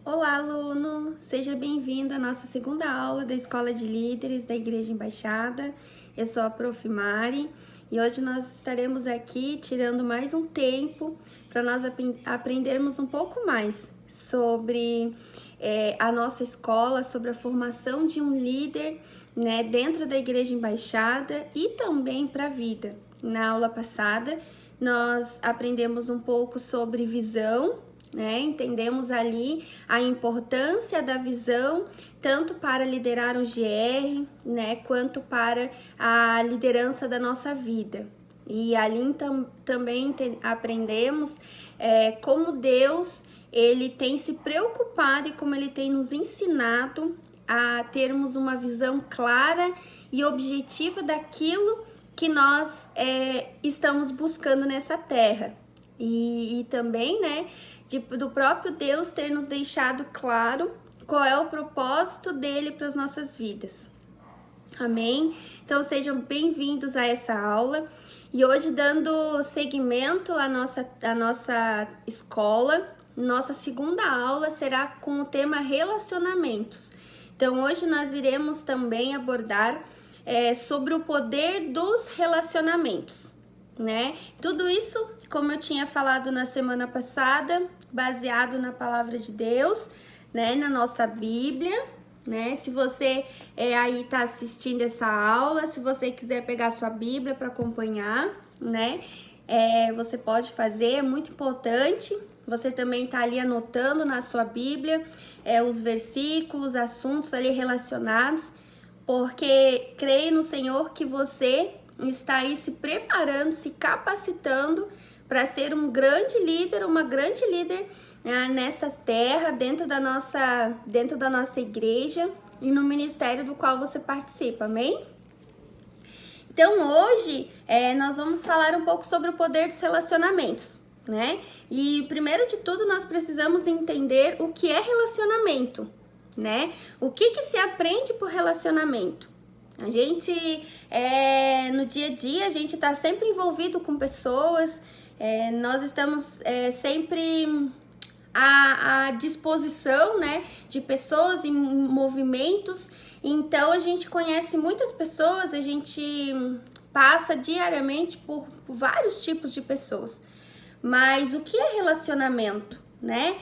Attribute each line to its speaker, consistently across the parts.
Speaker 1: Olá, aluno! Seja bem-vindo à nossa segunda aula da Escola de Líderes da Igreja Embaixada. Eu sou a Prof. Mari e hoje nós estaremos aqui tirando mais um tempo para nós aprendermos um pouco mais sobre a nossa escola, sobre a formação de um líder, né, dentro da Igreja Embaixada e também para a vida. Na aula passada, nós aprendemos um pouco sobre visão, né? Entendemos ali a importância da visão, tanto para liderar um GR, né, quanto para a liderança da nossa vida. E ali também aprendemos como Deus ele tem se preocupado e como ele tem nos ensinado a termos uma visão clara e objetiva daquilo que nós estamos buscando nessa terra. E também, né, do próprio Deus ter nos deixado claro qual é o propósito dele para as nossas vidas. Amém? Então sejam bem-vindos a essa aula. E hoje, dando seguimento à nossa escola, nossa segunda aula será com o tema relacionamentos. Então hoje nós iremos também abordar sobre o poder dos relacionamentos, né? Tudo isso, como eu tinha falado na semana passada, baseado na palavra de Deus, né? Na nossa Bíblia, né? Se você aí tá assistindo essa aula, se você quiser pegar sua Bíblia para acompanhar, né? Você pode fazer, é muito importante. Você também tá ali anotando na sua Bíblia os versículos, assuntos ali relacionados, porque creio no Senhor que você está aí se preparando, se capacitando para ser um grande líder, uma grande líder nessa terra, dentro da nossa igreja e no ministério do qual você participa, amém? Então hoje nós vamos falar um pouco sobre o poder dos relacionamentos, né? E primeiro de tudo nós precisamos entender o que é relacionamento, né? O que se aprende por relacionamento? A gente, no dia a dia, a gente está sempre envolvido com pessoas, nós estamos sempre à disposição, né, de pessoas em movimentos. Então a gente conhece muitas pessoas, a gente passa diariamente por vários tipos de pessoas. Mas o que é relacionamento, né?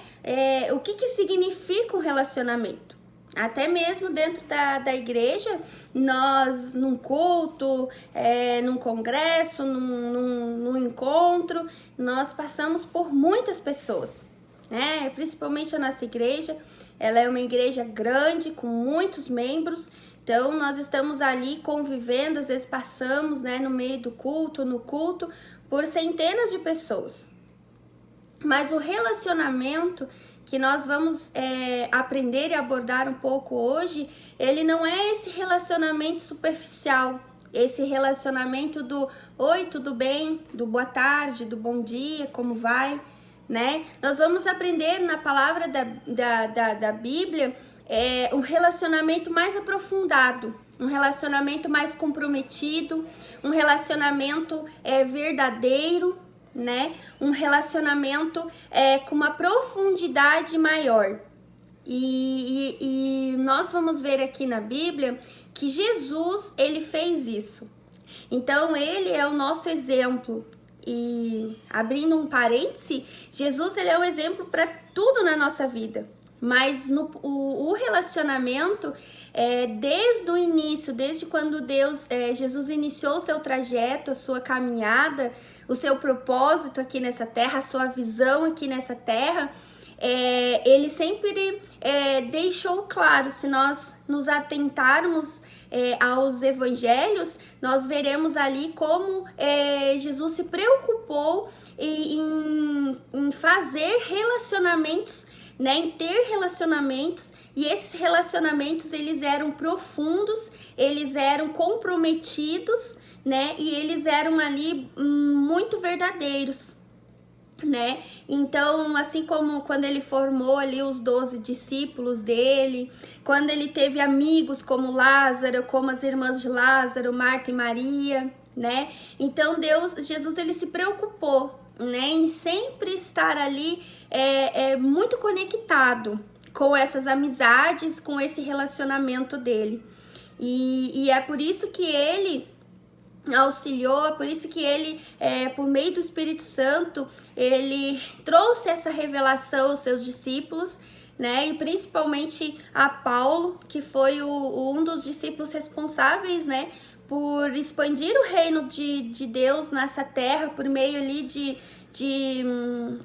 Speaker 1: O que significa um relacionamento? Até mesmo dentro da igreja, nós num culto, num congresso, num encontro, nós passamos por muitas pessoas, né? Principalmente a nossa igreja, ela é uma igreja grande, com muitos membros, então nós estamos ali convivendo, às vezes passamos, né, no meio do culto, no culto, por centenas de pessoas. Mas o relacionamento que nós vamos aprender e abordar um pouco hoje, ele não é esse relacionamento superficial, esse relacionamento do oi, tudo bem, do boa tarde, do bom dia, como vai, né? Nós vamos aprender na palavra da Bíblia um relacionamento mais aprofundado, um relacionamento mais comprometido, um relacionamento verdadeiro, né? Um relacionamento com uma profundidade maior. E nós vamos ver aqui na Bíblia que Jesus, ele fez isso. Então, ele é o nosso exemplo. E abrindo um parêntese, Jesus, ele é um exemplo para tudo na nossa vida. Mas o relacionamento, desde o início, desde quando Jesus iniciou o seu trajeto, a sua caminhada, o seu propósito aqui nessa terra, a sua visão aqui nessa terra, ele sempre deixou claro. Se nós nos atentarmos aos evangelhos, nós veremos ali como Jesus se preocupou em fazer relacionamentos, né, em ter relacionamentos, e esses relacionamentos, eles eram profundos, eles eram comprometidos, né, e eles eram ali muito verdadeiros, né? Então, assim como quando ele formou ali os 12 discípulos dele, quando ele teve amigos como Lázaro, como as irmãs de Lázaro, Marta e Maria, né? Então, Jesus, ele se preocupou, né, em sempre estar ali muito conectado com essas amizades, com esse relacionamento dele. E é por isso que ele auxiliou, por isso que ele, por meio do Espírito Santo, ele trouxe essa revelação aos seus discípulos, né? E principalmente a Paulo, que foi um dos discípulos responsáveis, né, por expandir o reino de Deus nessa terra, por meio ali de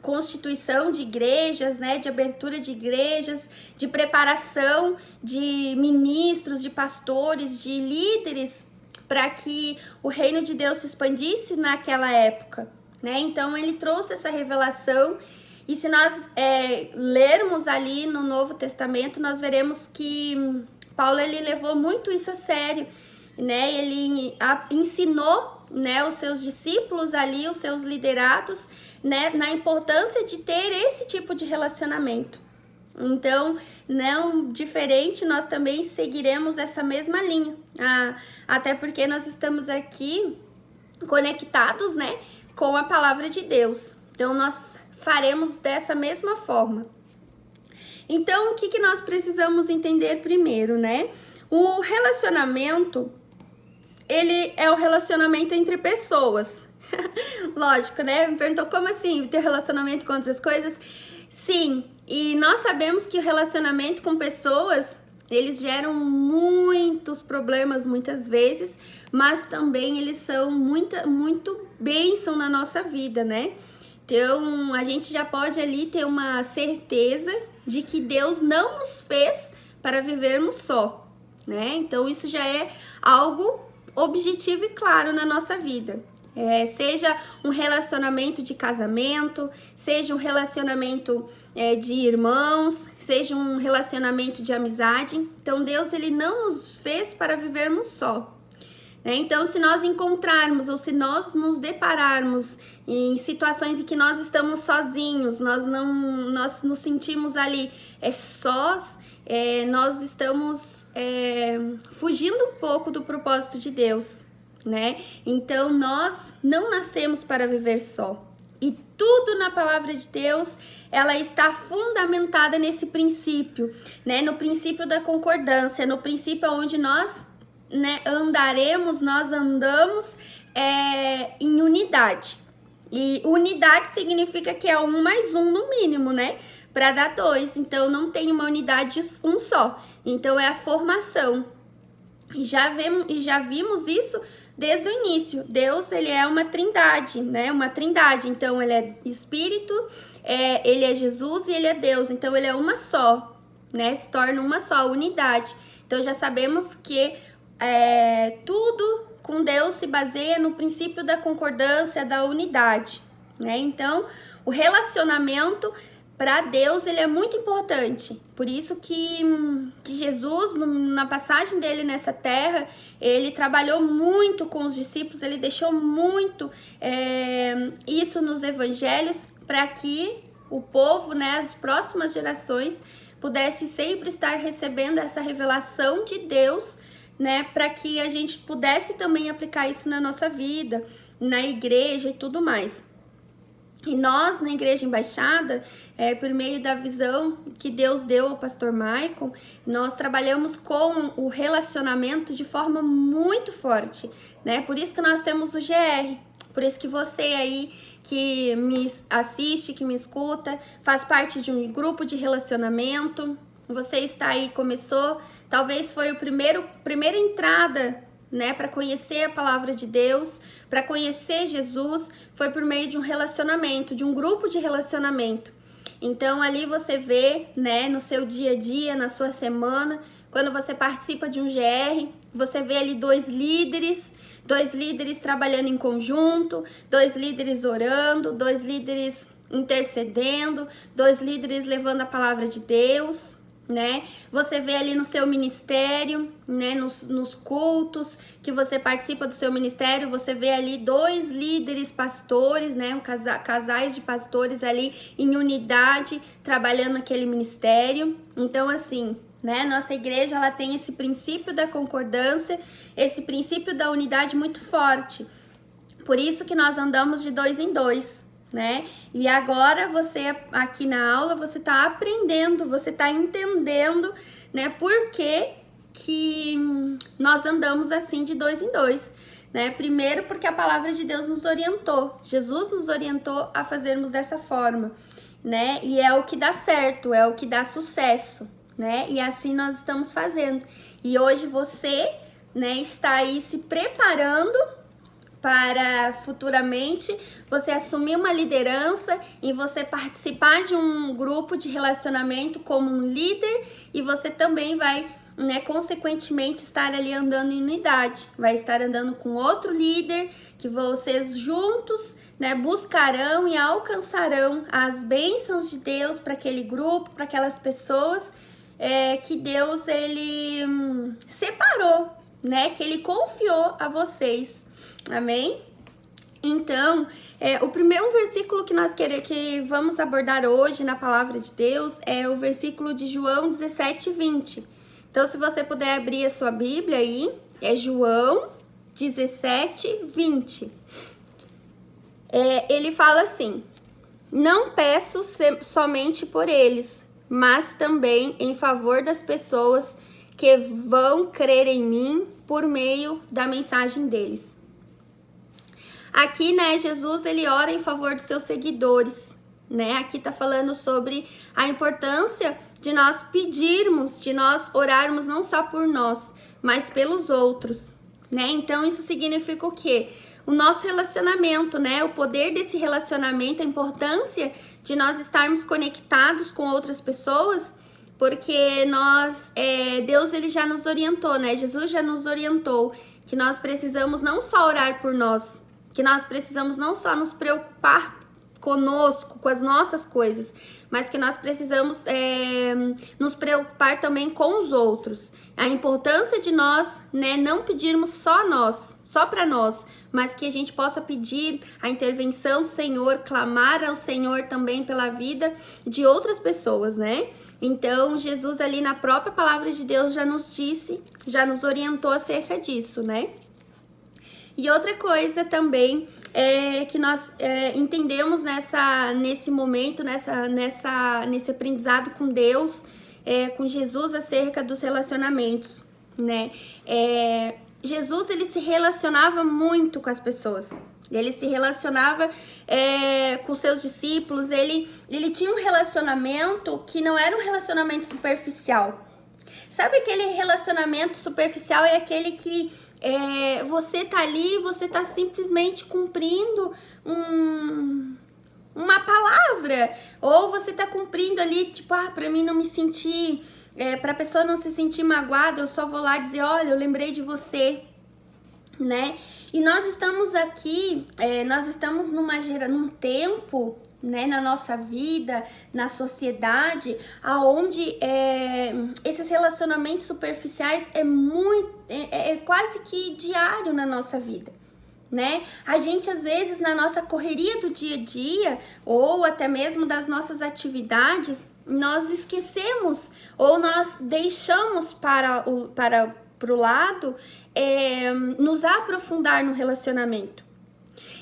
Speaker 1: constituição de igrejas, né, de abertura de igrejas, de preparação de ministros, de pastores, de líderes, para que o reino de Deus se expandisse naquela época, né? Então ele trouxe essa revelação, e se nós lermos ali no Novo Testamento, nós veremos que Paulo ele levou muito isso a sério, né? Ele ensinou, né, os seus discípulos ali, os seus liderados, né, na importância de ter esse tipo de relacionamento. Então, não diferente, nós também seguiremos essa mesma linha, até porque nós estamos aqui conectados, né, com a palavra de Deus. Então, nós faremos dessa mesma forma. Então, o que nós precisamos entender primeiro, né? O relacionamento, ele é o relacionamento entre pessoas. Lógico, né? Me perguntou como assim ter relacionamento com outras coisas? Sim, e nós sabemos que o relacionamento com pessoas, eles geram muitos problemas muitas vezes, mas também eles são muito bênção na nossa vida, né? Então, a gente já pode ali ter uma certeza de que Deus não nos fez para vivermos só, né? Então, isso já é algo objetivo e claro na nossa vida. Seja um relacionamento de casamento, seja um relacionamento de irmãos, seja um relacionamento de amizade. Então, Deus ele não nos fez para vivermos só, né? Então, se nós encontrarmos ou se nós nos depararmos em situações em que nós estamos sozinhos, nós nos sentimos ali sós, nós estamos fugindo um pouco do propósito de Deus, né? Então, nós não nascemos para viver só. E tudo na palavra de Deus, ela está fundamentada nesse princípio, né? No princípio da concordância, no princípio onde nós, né, nós andamos em unidade. E unidade significa que é 1 mais 1 no mínimo, né? Para dar 2. Então, não tem uma unidade um só. Então, é a formação. E já vimos isso desde o início. Deus, ele é uma trindade, né? Uma trindade. Então, ele é Espírito, ele é Jesus e ele é Deus. Então, ele é uma só, né? Se torna uma só, unidade. Então, já sabemos que tudo com Deus se baseia no princípio da concordância, da unidade, né? Então, o relacionamento para Deus, ele é muito importante. Por isso que Jesus, na passagem dele nessa terra, ele trabalhou muito com os discípulos, ele deixou muito isso nos evangelhos, para que o povo, né, as próximas gerações, pudesse sempre estar recebendo essa revelação de Deus, né, para que a gente pudesse também aplicar isso na nossa vida, na igreja e tudo mais. E nós, na Igreja Embaixada, por meio da visão que Deus deu ao pastor Maicon, nós trabalhamos com o relacionamento de forma muito forte, né? Por isso que nós temos o GR, por isso que você aí que me assiste, que me escuta, faz parte de um grupo de relacionamento, você está aí, começou, talvez foi a primeira entrada, né, para conhecer a palavra de Deus, para conhecer Jesus, foi por meio de um relacionamento, de um grupo de relacionamento. Então ali você vê, né, no seu dia a dia, na sua semana, quando você participa de um GR, você vê ali dois líderes trabalhando em conjunto, 2 líderes orando, 2 líderes intercedendo, 2 líderes levando a palavra de Deus, né? Você vê ali no seu ministério, né, nos cultos que você participa do seu ministério, você vê ali 2 líderes pastores, né, casais de pastores ali em unidade, trabalhando naquele ministério. Então, assim, né, nossa igreja, ela tem esse princípio da concordância, esse princípio da unidade muito forte. Por isso que nós andamos de 2 em 2, né? E agora você aqui na aula, você tá aprendendo, você tá entendendo, né, por que nós andamos assim de 2 em 2, né? Primeiro porque a palavra de Deus nos orientou, Jesus nos orientou a fazermos dessa forma, né? E é o que dá certo, é o que dá sucesso, né? E assim nós estamos fazendo. E hoje você, né, está aí se preparando para futuramente você assumir uma liderança e você participar de um grupo de relacionamento como um líder, e você também vai, né, consequentemente estar ali andando em unidade, vai estar andando com outro líder, que vocês juntos, né, buscarão e alcançarão as bênçãos de Deus para aquele grupo, para aquelas pessoas que Deus ele separou, né, que ele confiou a vocês. Amém? Então, o primeiro versículo que que vamos abordar hoje na palavra de Deus é o versículo de João 17, 20. Então, se você puder abrir a sua Bíblia aí, é João 17, 20. Ele fala assim: não peço somente por eles, mas também em favor das pessoas que vão crer em mim por meio da mensagem deles. Aqui, né, Jesus, ele ora em favor dos seus seguidores, né? Aqui tá falando sobre a importância de nós pedirmos, de nós orarmos não só por nós, mas pelos outros, né? Então, isso significa o quê? O nosso relacionamento, né? O poder desse relacionamento, a importância de nós estarmos conectados com outras pessoas, porque Deus, ele já nos orientou, né? Jesus já nos orientou que nós precisamos não só orar por nós, que nós precisamos não só nos preocupar conosco, com as nossas coisas, mas que nós precisamos nos preocupar também com os outros. A importância de nós, né, não pedirmos só para nós, mas que a gente possa pedir a intervenção do Senhor, clamar ao Senhor também pela vida de outras pessoas, né? Então, Jesus ali na própria palavra de Deus já nos disse, já nos orientou acerca disso, né? E outra coisa também que nós entendemos nesse momento, nesse aprendizado com Deus, com Jesus acerca dos relacionamentos, né? Jesus, ele se relacionava muito com as pessoas. Ele se relacionava com seus discípulos. Ele tinha um relacionamento que não era um relacionamento superficial. Sabe aquele relacionamento superficial? É aquele que você tá ali, você tá simplesmente cumprindo uma palavra, ou você tá cumprindo ali, tipo, pra mim não me sentir, pra pessoa não se sentir magoada, eu só vou lá dizer, olha, eu lembrei de você, né? E nós estamos aqui, nós estamos num tempo, né, na nossa vida, na sociedade, aonde esses relacionamentos superficiais é quase que diário na nossa vida, né? A gente às vezes na nossa correria do dia a dia ou até mesmo das nossas atividades, nós esquecemos ou nós deixamos para o lado nos aprofundar no relacionamento.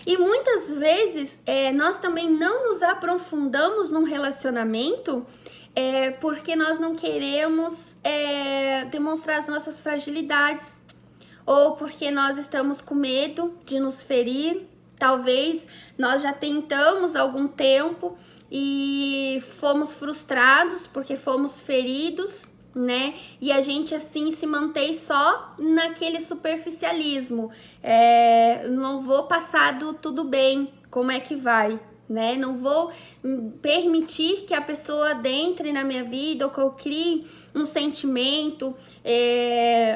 Speaker 1: E muitas vezes nós também não nos aprofundamos num relacionamento porque nós não queremos demonstrar as nossas fragilidades, ou porque nós estamos com medo de nos ferir. Talvez nós já tentamos algum tempo e fomos frustrados porque fomos feridos, né? E a gente assim se mantém só naquele superficialismo. Não vou passar do tudo bem, como é que vai, né? Não vou permitir que a pessoa adentre na minha vida ou que eu crie um sentimento,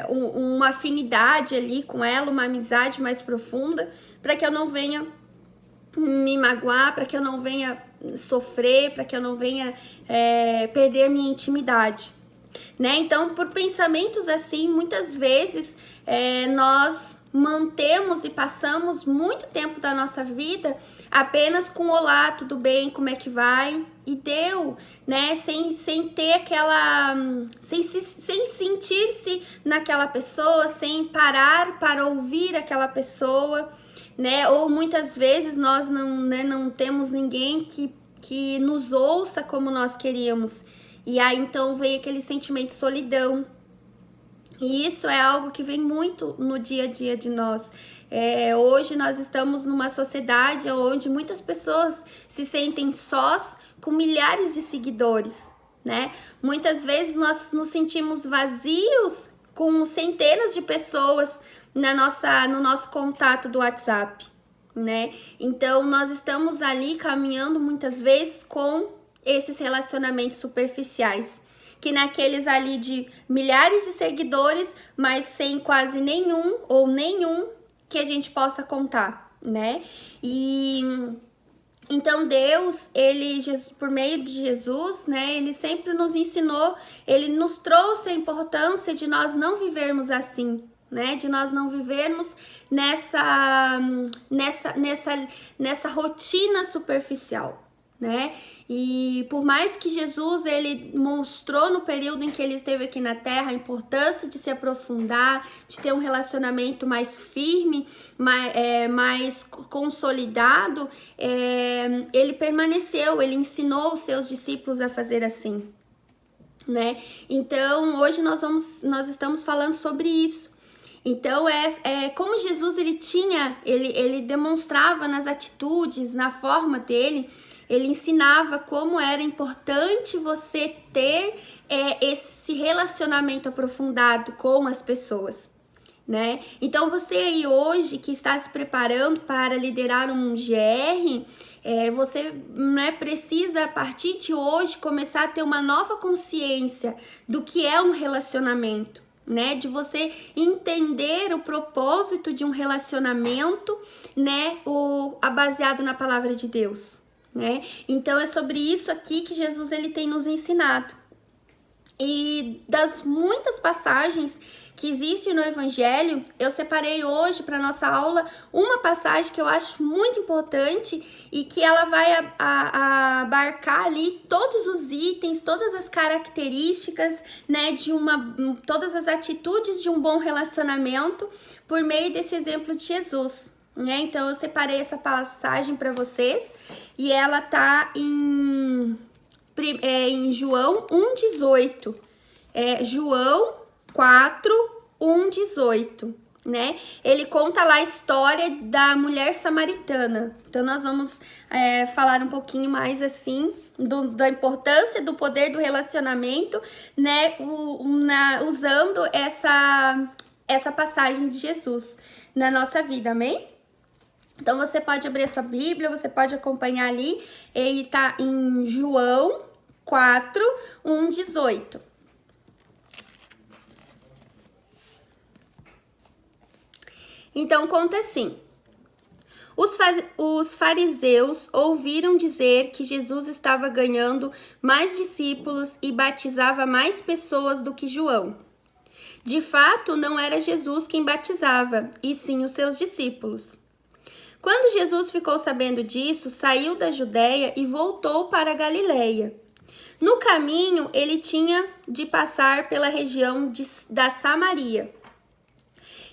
Speaker 1: uma afinidade ali com ela, uma amizade mais profunda, para que eu não venha me magoar, para que eu não venha sofrer, para que eu não venha perder minha intimidade, né? Então, por pensamentos assim, muitas vezes nós mantemos e passamos muito tempo da nossa vida apenas com olá, tudo bem, como é que vai? E deu, né? Sem ter aquela... Sem sentir-se naquela pessoa, sem parar para ouvir aquela pessoa, né? Ou muitas vezes nós não temos ninguém que nos ouça como nós queríamos. E aí então vem aquele sentimento de solidão. E isso é algo que vem muito no dia a dia de nós. Hoje nós estamos numa sociedade onde muitas pessoas se sentem sós com milhares de seguidores, né? Muitas vezes nós nos sentimos vazios com centenas de pessoas no nosso contato do WhatsApp, né? Então nós estamos ali caminhando muitas vezes com esses relacionamentos superficiais, que naqueles ali de milhares de seguidores, mas sem quase nenhum ou nenhum que a gente possa contar, né? E então Deus, por meio de Jesus, né, ele sempre nos ensinou, ele nos trouxe a importância de nós não vivermos assim, né? De nós não vivermos nessa rotina superficial, né? E por mais que Jesus ele mostrou no período em que ele esteve aqui na Terra a importância de se aprofundar, de ter um relacionamento mais firme, mais consolidado, ele permaneceu, ele ensinou os seus discípulos a fazer assim, né? Então hoje nós estamos falando sobre isso. Então como Jesus ele demonstrava nas atitudes, na forma dele. Ele ensinava como era importante você ter esse relacionamento aprofundado com as pessoas, né? Então você aí hoje que está se preparando para liderar um GR, você, né, precisa a partir de hoje começar a ter uma nova consciência do que é um relacionamento, né? De você entender o propósito de um relacionamento, né? Baseado na palavra de Deus, né? Então é sobre isso aqui que Jesus ele tem nos ensinado. E das muitas passagens que existem no Evangelho, eu separei hoje para nossa aula uma passagem que eu acho muito importante e que ela vai abarcar ali todos os itens, todas as características, né, todas as atitudes de um bom relacionamento por meio desse exemplo de Jesus, né? Então eu separei essa passagem para vocês e ela tá em João 1,18. João 4:1-18, né? Ele conta lá a história da mulher samaritana. Então nós vamos falar um pouquinho mais assim da importância do poder do relacionamento, né? Usando essa passagem de Jesus na nossa vida, amém? Então você pode abrir a sua Bíblia, você pode acompanhar ali, ele tá em João 4:1-18. Então conta assim: os fariseus ouviram dizer que Jesus estava ganhando mais discípulos e batizava mais pessoas do que João. De fato, não era Jesus quem batizava, e sim os seus discípulos. Quando Jesus ficou sabendo disso, saiu da Judéia e voltou para a Galileia. No caminho, ele tinha de passar pela região da Samaria.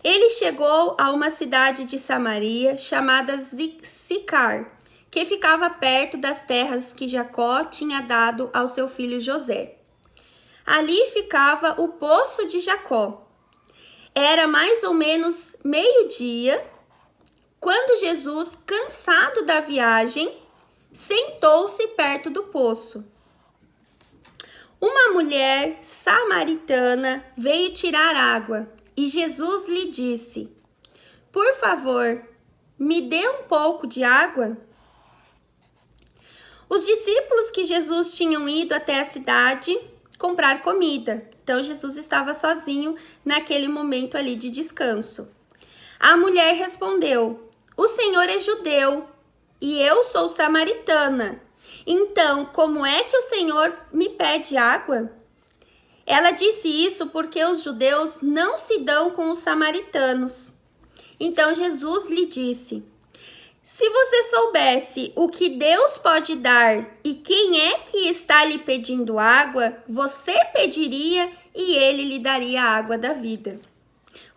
Speaker 1: Ele chegou a uma cidade de Samaria chamada Sicar, que ficava perto das terras que Jacó tinha dado ao seu filho José. Ali ficava o poço de Jacó. Era mais ou menos meio-dia, quando Jesus, cansado da viagem, sentou-se perto do poço. Uma mulher samaritana veio tirar água e Jesus lhe disse: "Por favor, me dê um pouco de água." Os discípulos que Jesus tinham ido até a cidade comprar comida. Então Jesus estava sozinho naquele momento ali de descanso. A mulher respondeu: "O Senhor é judeu e eu sou samaritana. Então, como é que o Senhor me pede água?" Ela disse isso porque os judeus não se dão com os samaritanos. Então Jesus lhe disse: "Se você soubesse o que Deus pode dar e quem é que está lhe pedindo água, você pediria e ele lhe daria a água da vida."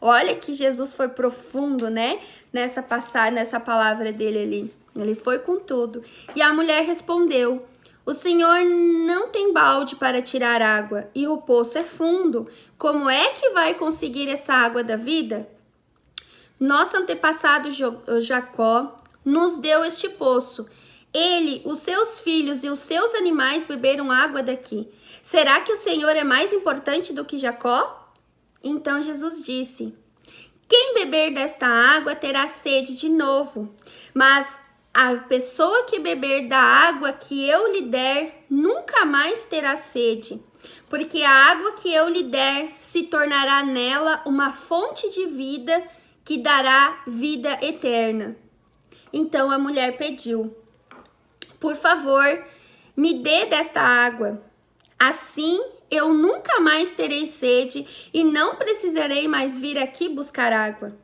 Speaker 1: Olha que Jesus foi profundo, né? nessa passagem, nessa palavra dele ali. Ele foi com tudo. E a mulher respondeu: o Senhor não tem balde para tirar água, e o poço é fundo. Como é que vai conseguir essa água da vida? Nosso antepassado Jacó nos deu este poço. Ele, os seus filhos e os seus animais beberam água daqui. Será que o Senhor é mais importante do que Jacó? Então Jesus disse: quem beber desta água terá sede de novo, mas a pessoa que beber da água que eu lhe der nunca mais terá sede, porque a água que eu lhe der se tornará nela uma fonte de vida que dará vida eterna. Então a mulher pediu: por favor, me dê desta água. Assim eu nunca mais terei sede e não precisarei mais vir aqui buscar água.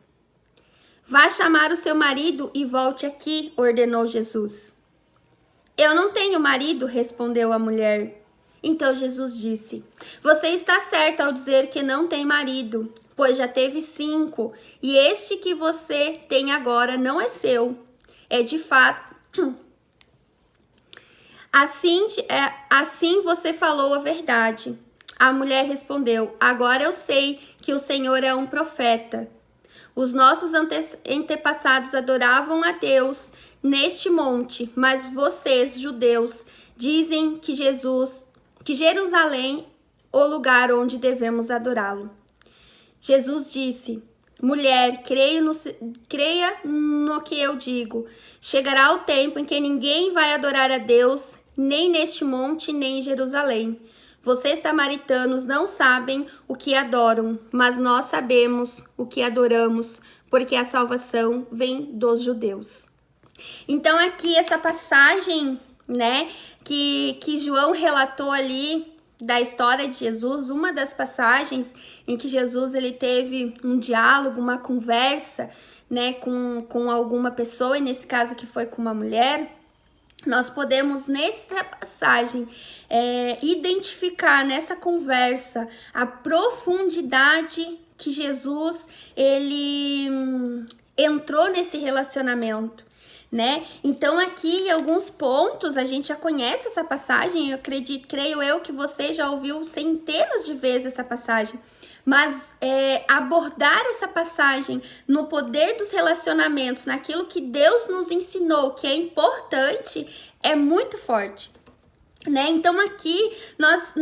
Speaker 1: Vá chamar o seu marido e volte aqui, ordenou Jesus. Eu não tenho marido, respondeu a mulher. Então Jesus disse: você está certa ao dizer que não tem marido, pois já teve 5, e este que você tem agora não é seu. É de fato. Assim você falou a verdade. A mulher respondeu: agora eu sei que o Senhor é um profeta. Os nossos antepassados adoravam a Deus neste monte, mas vocês, judeus, dizem que Jerusalém é o lugar onde devemos adorá-lo. Jesus disse: mulher, creia no que eu digo. Chegará o tempo em que ninguém vai adorar a Deus, nem neste monte, nem em Jerusalém. Vocês, samaritanos, não sabem o que adoram, mas nós sabemos o que adoramos, porque a salvação vem dos judeus. Então, aqui, essa passagem, né, que João relatou ali da história de Jesus, uma das passagens em que Jesus ele teve um diálogo, uma conversa, né, com alguma pessoa, e nesse caso que foi com uma mulher, nós podemos nessa passagem identificar nessa conversa a profundidade que Jesus ele entrou nesse relacionamento, né? Então aqui em alguns pontos a gente já conhece essa passagem, creio eu que você já ouviu centenas de vezes essa passagem, mas abordar essa passagem no poder dos relacionamentos, naquilo que Deus nos ensinou que é importante, é muito forte, né? Então aqui nós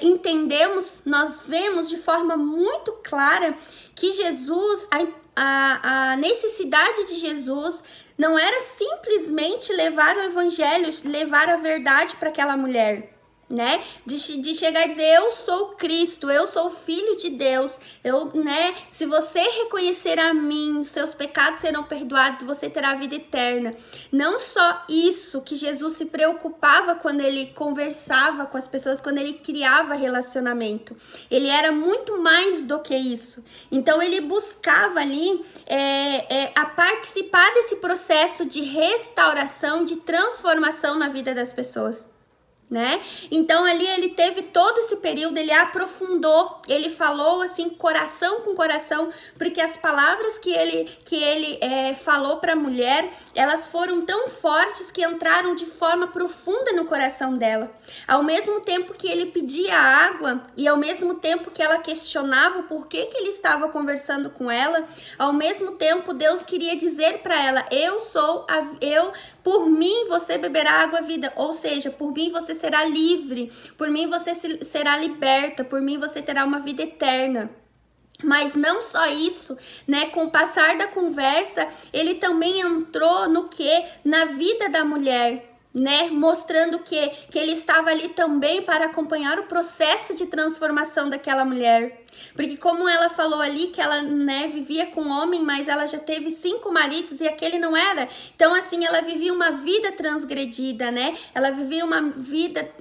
Speaker 1: entendemos, nós vemos de forma muito clara que Jesus, a necessidade de Jesus não era simplesmente levar o evangelho, levar a verdade para aquela mulher, né? De chegar e dizer: eu sou Cristo, eu sou filho de Deus, né? Se você reconhecer a mim, os seus pecados serão perdoados, você terá vida eterna. Não só isso, que Jesus se preocupava quando ele conversava com as pessoas, quando ele criava relacionamento. Ele era muito mais do que isso. Então ele buscava ali a participar desse processo de restauração, de transformação na vida das pessoas, né? Então ali ele teve todo esse período, ele aprofundou, ele falou assim coração com coração, porque as palavras que ele falou para a mulher, elas foram tão fortes que entraram de forma profunda no coração dela. Ao mesmo tempo que ele pedia água e ao mesmo tempo que ela questionava por que ele estava conversando com ela, ao mesmo tempo Deus queria dizer para ela: por mim você beberá água vida, ou seja, por mim você será livre, por mim você será liberta, por mim você terá uma vida eterna. Mas não só isso, né? Com o passar da conversa, ele também entrou na vida da mulher, né? Mostrando que ele estava ali também para acompanhar o processo de transformação daquela mulher. Porque como ela falou ali que ela, né, vivia com homem, mas ela já teve 5 maridos e aquele não era. Então assim, ela vivia uma vida transgredida, né? Ela vivia uma vida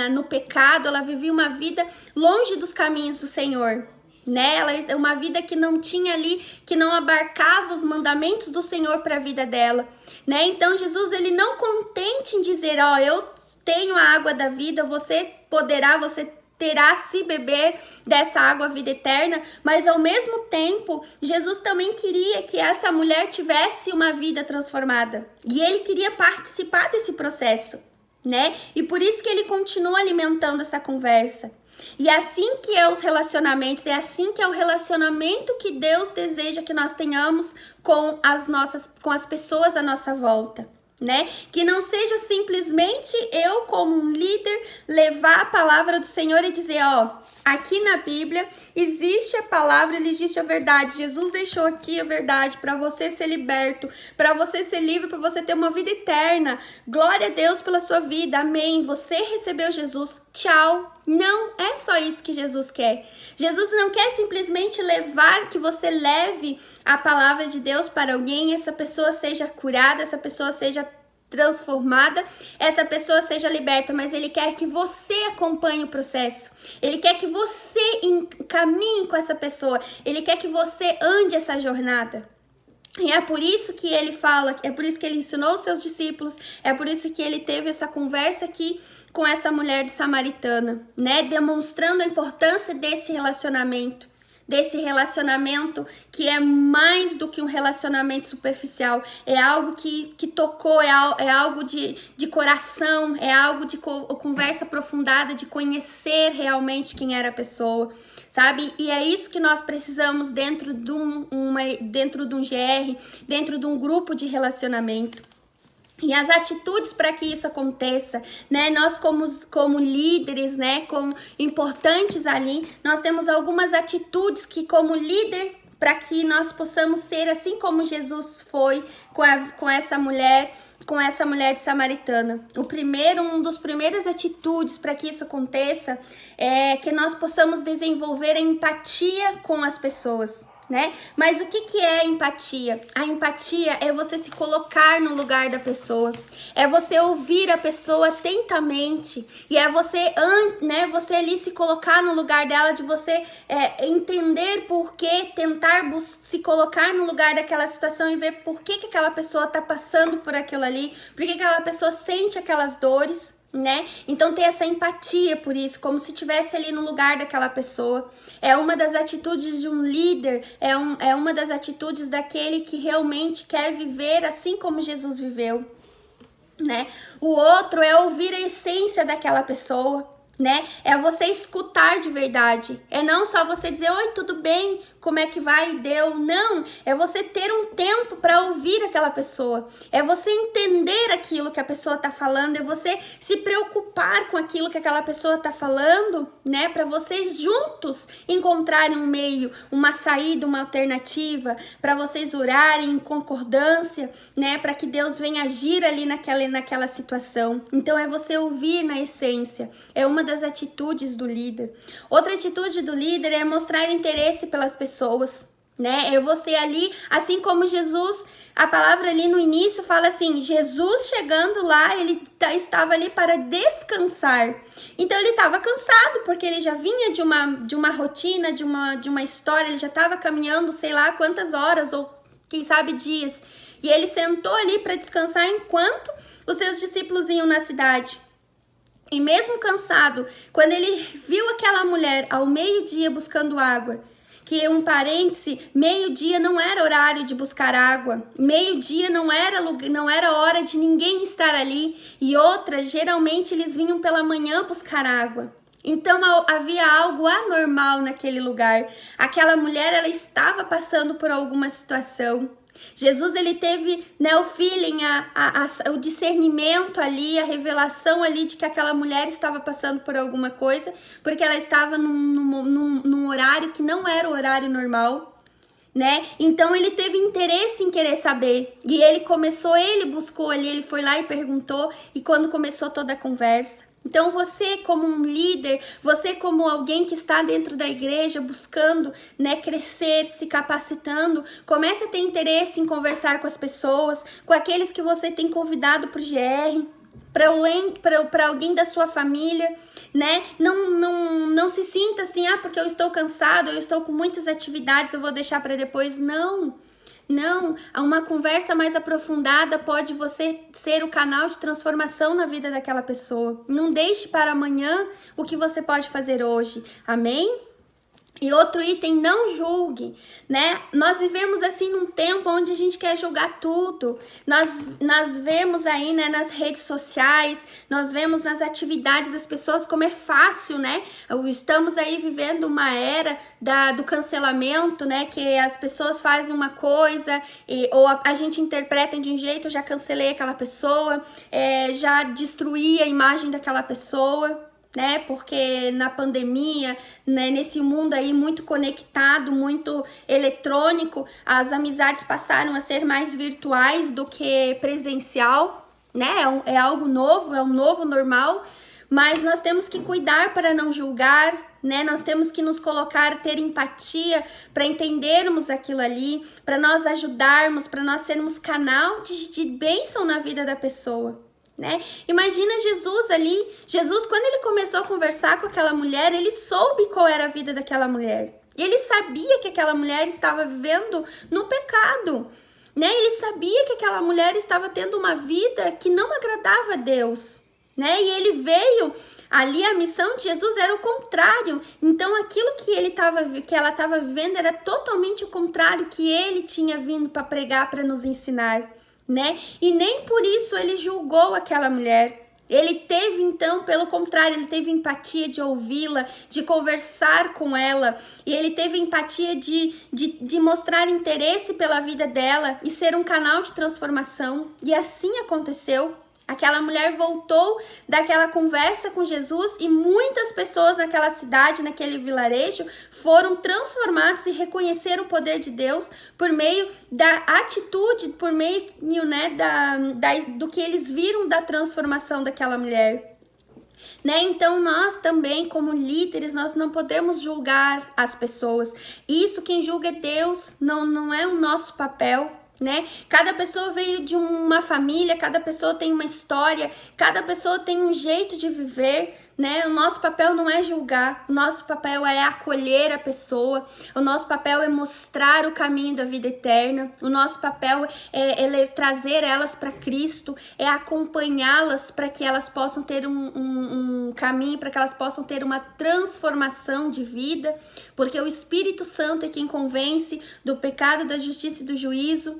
Speaker 1: no pecado, ela vivia uma vida longe dos caminhos do Senhor, né? Ela, uma vida que não tinha ali, que não abarcava os mandamentos do Senhor para a vida dela, né? Então Jesus, ele não contente em dizer: eu tenho a água da vida, você terá se beber dessa água, a vida eterna, mas ao mesmo tempo, Jesus também queria que essa mulher tivesse uma vida transformada. E ele queria participar desse processo, né? E por isso que ele continua alimentando essa conversa. E assim que é os relacionamentos, é assim que é o relacionamento que Deus deseja que nós tenhamos com as pessoas à nossa volta, né? Que não seja simplesmente eu, como um líder, levar a palavra do Senhor e dizer, ó, aqui na Bíblia existe a palavra, existe a verdade. Jesus deixou aqui a verdade para você ser liberto, para você ser livre, para você ter uma vida eterna. Glória a Deus pela sua vida. Amém. Você recebeu Jesus. Tchau. Não é só isso que Jesus quer. Jesus não quer simplesmente que você leve a palavra de Deus para alguém, essa pessoa seja curada, essa pessoa seja transformada, essa pessoa seja liberta, mas ele quer que você acompanhe o processo. Ele quer que você caminhe com essa pessoa. Ele quer que você ande essa jornada. E é por isso que ele fala, é por isso que ele ensinou os seus discípulos, é por isso que ele teve essa conversa aqui com essa mulher de samaritana, né? Demonstrando a importância desse relacionamento que é mais do que um relacionamento superficial, é algo que tocou, é algo de coração, é algo de conversa aprofundada, de conhecer realmente quem era a pessoa, sabe? E é isso que nós precisamos dentro de um GR, dentro de um grupo de relacionamento. E as atitudes para que isso aconteça, né? Nós como líderes, né? Como importantes ali, nós temos algumas atitudes que como líder, para que nós possamos ser assim como Jesus foi com essa mulher de samaritana. Um dos primeiros atitudes para que isso aconteça é que nós possamos desenvolver a empatia com as pessoas, né? Mas o que é empatia? A empatia é você se colocar no lugar da pessoa, é você ouvir a pessoa atentamente e é você, né, você ali se colocar no lugar dela, de você entender por que, tentar se colocar no lugar daquela situação e ver por que aquela pessoa tá passando por aquilo ali, por que aquela pessoa sente aquelas dores, né? Então ter essa empatia por isso, como se estivesse ali no lugar daquela pessoa. É uma das atitudes de um líder, é uma das atitudes daquele que realmente quer viver assim como Jesus viveu, né? O outro é ouvir a essência daquela pessoa, né? É você escutar de verdade. É não só você dizer, oi, tudo bem? Como é que vai? Deu? Não, é você ter um tempo para ouvir aquela pessoa. É você entender aquilo que a pessoa tá falando, é você se preocupar com aquilo que aquela pessoa tá falando, né? Para vocês juntos encontrarem um meio, uma saída, uma alternativa, para vocês orarem em concordância, né? Para que Deus venha agir ali naquela situação. Então é você ouvir na essência. É uma das atitudes do líder. Outra atitude do líder é mostrar interesse pelas pessoas, né? É você ali, assim como Jesus, a palavra ali no início fala assim, Jesus chegando lá, ele estava ali para descansar. Então ele estava cansado, porque ele já vinha de uma rotina, de uma história, ele já estava caminhando sei lá quantas horas, ou quem sabe dias. E ele sentou ali para descansar enquanto os seus discípulos iam na cidade. E mesmo cansado, quando ele viu aquela mulher ao meio-dia buscando água, que um parêntese, meio-dia não era horário de buscar água, meio-dia não era hora de ninguém estar ali, e outra, geralmente eles vinham pela manhã buscar água. Então havia algo anormal naquele lugar. Aquela mulher, ela estava passando por alguma situação. Jesus, ele teve, né, o feeling, o discernimento ali, a revelação ali de que aquela mulher estava passando por alguma coisa, porque ela estava num horário que não era o horário normal, né? Então ele teve interesse em querer saber, e ele buscou ali, ele foi lá e perguntou, e quando começou toda a conversa. Então você como um líder, você como alguém que está dentro da igreja buscando, né, crescer, se capacitando, comece a ter interesse em conversar com as pessoas, com aqueles que você tem convidado para o GR, para alguém da sua família, né? Não se sinta assim, porque eu estou cansado, eu estou com muitas atividades, eu vou deixar para depois. Não. Não, uma conversa mais aprofundada pode você ser o canal de transformação na vida daquela pessoa. Não deixe para amanhã o que você pode fazer hoje. Amém? E outro item, não julgue, né? Nós vivemos assim num tempo onde a gente quer julgar tudo. Nós vemos aí, né, nas redes sociais, nós vemos nas atividades das pessoas como é fácil, né? Estamos aí vivendo uma era do cancelamento, né? Que as pessoas fazem uma coisa ou a gente interpreta de um jeito, eu já cancelei aquela pessoa, já destruí a imagem daquela pessoa, né? Porque na pandemia, né, nesse mundo aí muito conectado, muito eletrônico, as amizades passaram a ser mais virtuais do que presencial, né? É algo novo, é um novo normal, mas nós temos que cuidar para não julgar, né? Nós temos que nos colocar, ter empatia para entendermos aquilo ali, para nós ajudarmos, para nós sermos canal de bênção na vida da pessoa. Né? Imagina Jesus ali, Jesus quando ele começou a conversar com aquela mulher, ele soube qual era a vida daquela mulher, ele sabia que aquela mulher estava vivendo no pecado, né? Ele sabia que aquela mulher estava tendo uma vida que não agradava a Deus, né? E ele veio ali, a missão de Jesus era o contrário, então aquilo que ela estava vivendo era totalmente o contrário que ele tinha vindo para pregar, para nos ensinar, né? E nem por isso ele julgou aquela mulher. Ele teve, então, pelo contrário, ele teve empatia de ouvi-la, de conversar com ela, e ele teve empatia de mostrar interesse pela vida dela e ser um canal de transformação. E assim aconteceu. Aquela mulher voltou daquela conversa com Jesus e muitas pessoas naquela cidade, naquele vilarejo, foram transformadas e reconheceram o poder de Deus por meio da atitude, por meio, né, do que eles viram da transformação daquela mulher. Né? Então nós também, como líderes, nós não podemos julgar as pessoas. Isso quem julga é Deus, não é o nosso papel. Né? Cada pessoa veio de uma família, cada pessoa tem uma história, cada pessoa tem um jeito de viver, né? O nosso papel não é julgar, o nosso papel é acolher a pessoa, o nosso papel é mostrar o caminho da vida eterna, o nosso papel é trazer elas para Cristo, é acompanhá-las para que elas possam ter um caminho, para que elas possam ter uma transformação de vida, porque o Espírito Santo é quem convence do pecado, da justiça e do juízo,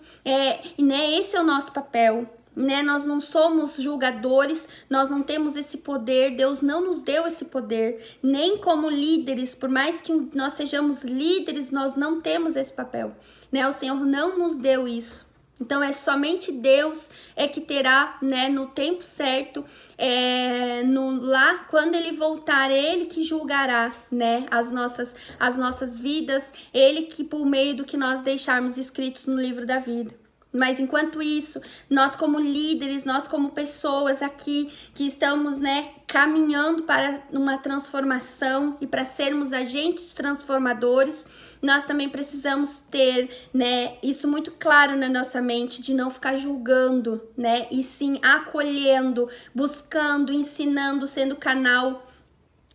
Speaker 1: né? Esse é o nosso papel. Né? Nós não somos julgadores, nós não temos esse poder, Deus não nos deu esse poder, nem como líderes, por mais que nós sejamos líderes, nós não temos esse papel, né? O Senhor não nos deu isso. Então é somente Deus que terá, né, no tempo certo, lá quando Ele voltar, Ele que julgará, né, as nossas vidas, Ele que por meio do que nós deixarmos escritos no livro da vida. Mas enquanto isso, nós como líderes, nós como pessoas aqui que estamos, né, caminhando para uma transformação e para sermos agentes transformadores, nós também precisamos ter, né, isso muito claro na nossa mente, de não ficar julgando, né, e sim acolhendo, buscando, ensinando, sendo canal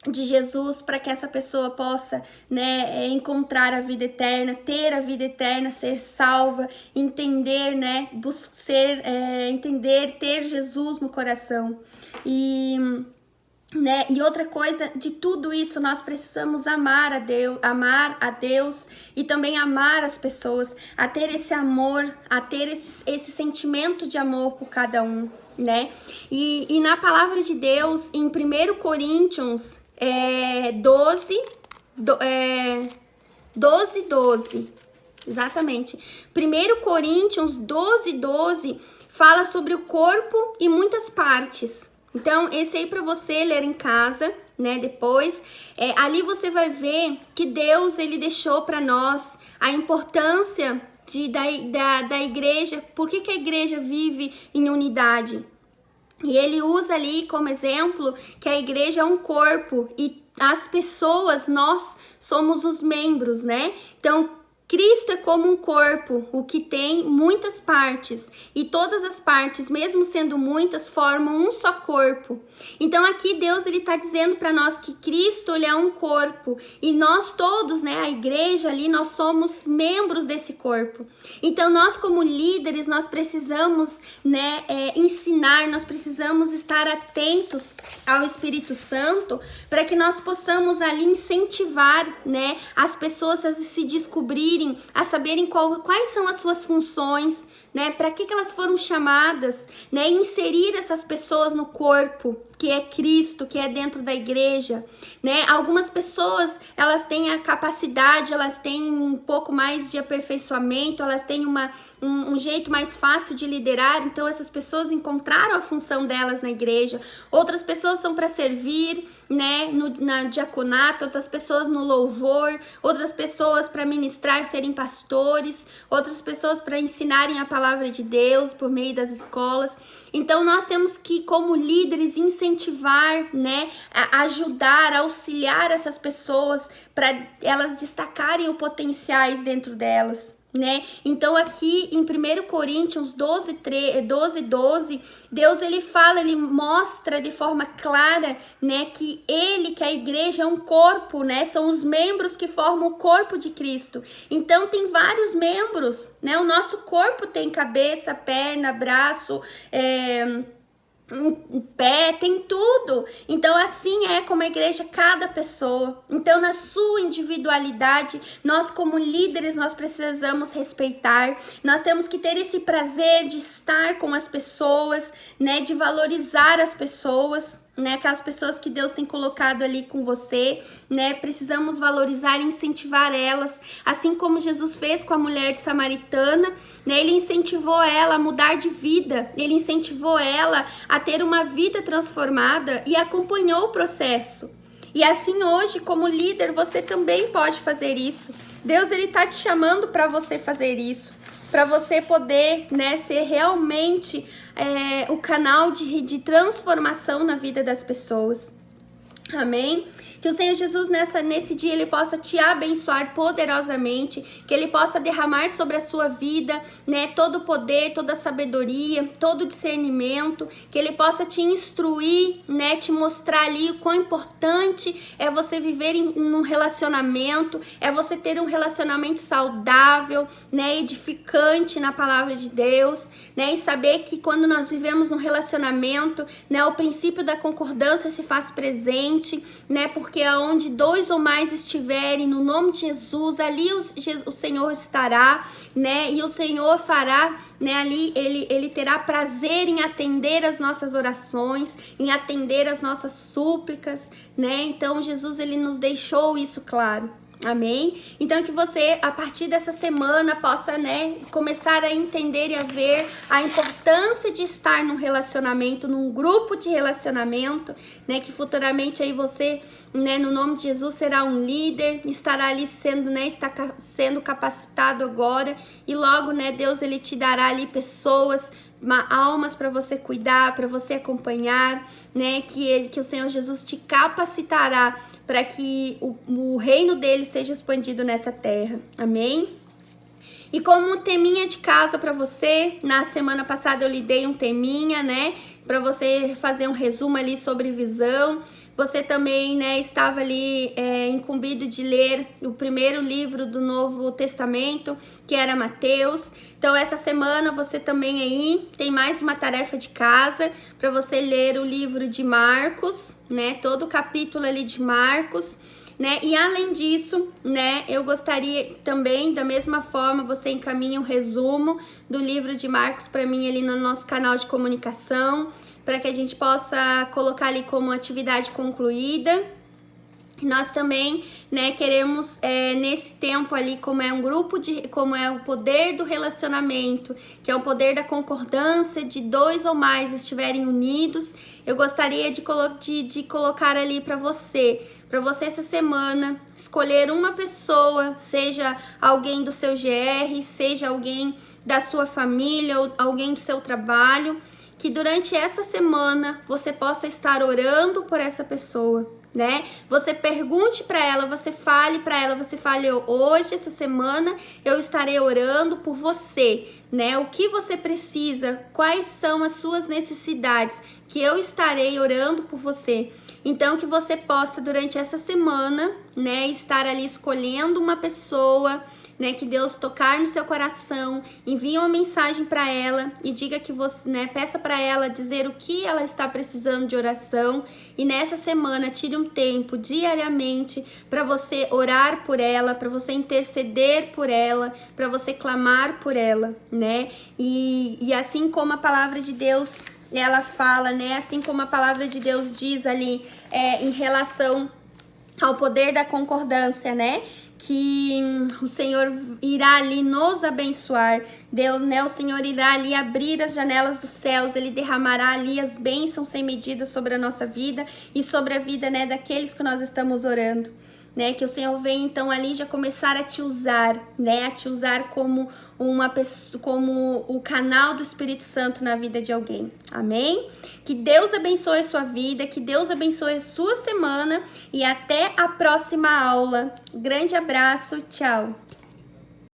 Speaker 1: de Jesus para que essa pessoa possa, né, encontrar a vida eterna, ter a vida eterna, ser salva, entender, né, entender, ter Jesus no coração. E outra coisa, de tudo isso nós precisamos amar a Deus e também amar as pessoas, a ter esse amor, a ter esse sentimento de amor por cada um, né? E na palavra de Deus, em 1 Coríntios 12, exatamente. 1 Coríntios 12 fala sobre o corpo e muitas partes. Então, esse aí para você ler em casa, né, depois. Ali você vai ver que Deus, ele deixou para nós a importância da igreja. Por que a igreja vive em unidade? E ele usa ali como exemplo que a igreja é um corpo e as pessoas, nós somos os membros, né? Então, Cristo é como um corpo, o que tem muitas partes, e todas as partes, mesmo sendo muitas, formam um só corpo. Então aqui Deus ele está dizendo para nós que Cristo ele é um corpo, e nós todos, né, a igreja ali, nós somos membros desse corpo. Então nós como líderes, nós precisamos, né, ensinar, nós precisamos estar atentos ao Espírito Santo para que nós possamos ali incentivar, né, as pessoas a se descobrirem, a saberem quais são as suas funções, né? Para que elas foram chamadas, né? Inserir essas pessoas no corpo, que é Cristo, que é dentro da igreja, né? Algumas pessoas, elas têm a capacidade, elas têm um pouco mais de aperfeiçoamento, elas têm um jeito mais fácil de liderar, então essas pessoas encontraram a função delas na igreja. Outras pessoas são para servir, né, na diaconato, outras pessoas no louvor, outras pessoas para ministrar, serem pastores, outras pessoas para ensinarem a palavra de Deus por meio das escolas. Então nós temos que, como líderes, incentivar, né, ajudar, auxiliar essas pessoas para elas destacarem os potenciais dentro delas, né? Então aqui em 1 Coríntios 12, 12, Deus ele fala, ele mostra de forma clara, né, que a igreja é um corpo, né? São os membros que formam o corpo de Cristo. Então tem vários membros, né? O nosso corpo tem cabeça, perna, braço, pé, tem tudo. Então assim é como a igreja, cada pessoa. Então na sua individualidade, nós como líderes, nós precisamos respeitar, nós temos que ter esse prazer de estar com as pessoas, né, de valorizar as pessoas, né, aquelas pessoas que Deus tem colocado ali com você, né, precisamos valorizar e incentivar elas, assim como Jesus fez com a mulher de Samaritana, né, ele incentivou ela a mudar de vida, ele incentivou ela a ter uma vida transformada e acompanhou o processo. E assim hoje, como líder, você também pode fazer isso. Deus ele tá te chamando para você fazer isso, para você poder, né, ser realmente o canal de transformação na vida das pessoas. Amém? Que o Senhor Jesus nesse dia ele possa te abençoar poderosamente, que ele possa derramar sobre a sua vida, né, todo o poder, toda a sabedoria, todo o discernimento, que ele possa te instruir, né, te mostrar ali o quão importante é você viver num relacionamento, é você ter um relacionamento saudável, né, edificante na palavra de Deus, né, e saber que quando nós vivemos num relacionamento, né, o princípio da concordância se faz presente, né, porque aonde 2 ou mais estiverem no nome de Jesus, ali o Senhor estará, né, e o Senhor fará, né, ali ele terá prazer em atender as nossas orações, em atender as nossas súplicas, né, então Jesus ele nos deixou isso claro. Amém? Então que você, a partir dessa semana, possa, né, começar a entender e a ver a importância de estar num relacionamento, num grupo de relacionamento, né, que futuramente aí você, né, no nome de Jesus, será um líder, estará ali sendo, né, está sendo capacitado agora, e logo, né, Deus ele te dará ali pessoas, almas para você cuidar, para você acompanhar, né, que o Senhor Jesus te capacitará para que o reino dele seja expandido nessa terra. Amém? E como um teminha de casa para você, na semana passada eu lhe dei um teminha, né, para você fazer um resumo ali sobre visão. Você também, né, estava ali incumbido de ler o primeiro livro do Novo Testamento, que era Mateus. Então essa semana você também aí tem mais uma tarefa de casa para você ler o livro de Marcos, né, todo o capítulo ali de Marcos, né, e além disso, né, eu gostaria também, da mesma forma, você encaminha um resumo do livro de Marcos para mim ali no nosso canal de comunicação, para que a gente possa colocar ali como atividade concluída. Nós também, né, queremos nesse tempo ali, como é um grupo como é o poder do relacionamento, que é o poder da concordância, de 2 ou mais estiverem unidos, eu gostaria de colocar ali para você essa semana, escolher uma pessoa, seja alguém do seu GR, seja alguém da sua família ou alguém do seu trabalho, que durante essa semana você possa estar orando por essa pessoa, né? Você pergunte para ela, você fale para ela, você fale: hoje, essa semana, eu estarei orando por você, né? O que você precisa, quais são as suas necessidades, que eu estarei orando por você. Então, que você possa, durante essa semana, né, estar ali escolhendo uma pessoa, né, que Deus tocar no seu coração, envie uma mensagem para ela e diga que você, né, peça para ela dizer o que ela está precisando de oração, e nessa semana tire um tempo diariamente para você orar por ela, para você interceder por ela, para você clamar por ela, né? E assim como a palavra de Deus ela fala, né? Assim como a palavra de Deus diz ali em relação ao poder da concordância, né? Que o Senhor irá ali nos abençoar, Deus, né? O Senhor irá ali abrir as janelas dos céus, Ele derramará ali as bênçãos sem medida sobre a nossa vida e sobre a vida, né, daqueles que nós estamos orando, né? Que o Senhor venha então ali já começar a te usar, né? A te usar como uma pessoa, como o canal do Espírito Santo na vida de alguém. Amém? Que Deus abençoe a sua vida, que Deus abençoe a sua semana e até a próxima aula. Grande abraço, tchau!